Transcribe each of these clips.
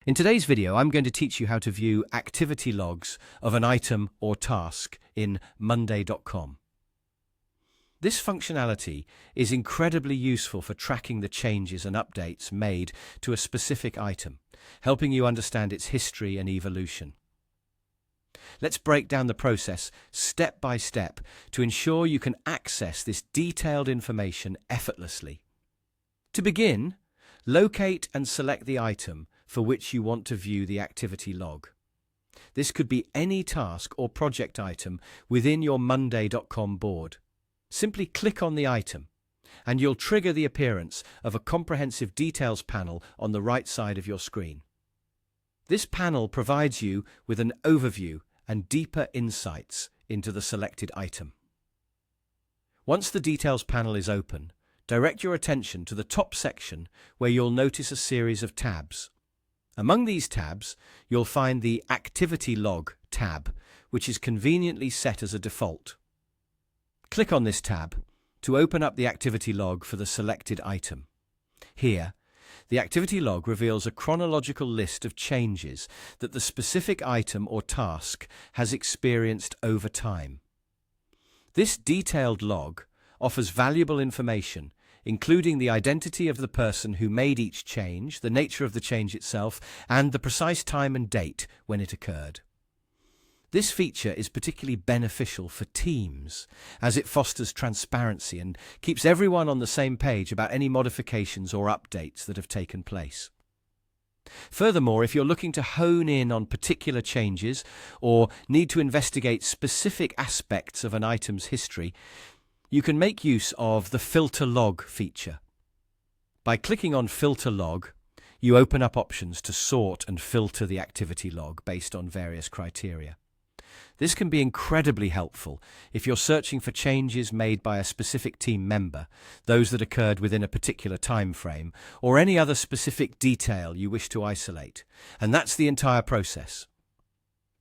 In today's video, I'm going to teach you how to view activity logs of an item or task in Monday.com. This functionality is incredibly useful for tracking the changes and updates made to a specific item, helping you understand its history and evolution. Let's break down the process step by step to ensure you can access this detailed information effortlessly. To begin, locate and select the item for which you want to view the activity log. This could be any task or project item within your Monday.com board. Simply click on the item, and you'll trigger the appearance of a comprehensive details panel on the right side of your screen. This panel provides you with an overview and deeper insights into the selected item. Once the details panel is open, direct your attention to the top section where you'll notice a series of tabs. Among these tabs, you'll find the Activity Log tab, which is conveniently set as a default. Click on this tab to open up the activity log for the selected item. Here, the activity log reveals a chronological list of changes that the specific item or task has experienced over time. This detailed log offers valuable information, including the identity of the person who made each change, the nature of the change itself, and the precise time and date when it occurred. This feature is particularly beneficial for teams, as it fosters transparency and keeps everyone on the same page about any modifications or updates that have taken place. Furthermore, if you're looking to hone in on particular changes or need to investigate specific aspects of an item's history, you can make use of the Filter Log feature. By clicking on Filter Log, you open up options to sort and filter the activity log based on various criteria. This can be incredibly helpful if you're searching for changes made by a specific team member, those that occurred within a particular time frame, or any other specific detail you wish to isolate. And that's the entire process.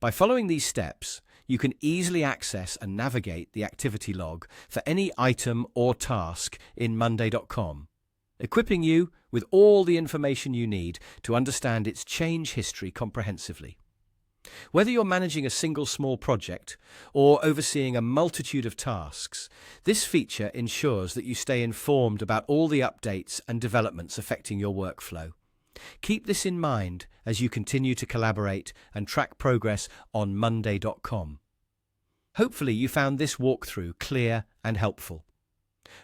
By following these steps, you can easily access and navigate the activity log for any item or task in Monday.com, equipping you with all the information you need to understand its change history comprehensively. Whether you're managing a single small project or overseeing a multitude of tasks, this feature ensures that you stay informed about all the updates and developments affecting your workflow. Keep this in mind as you continue to collaborate and track progress on Monday.com. Hopefully you found this walkthrough clear and helpful.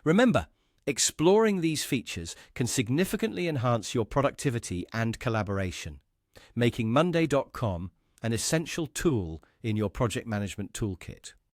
Remember, exploring these features can significantly enhance your productivity and collaboration, making Monday.com an essential tool in your project management toolkit.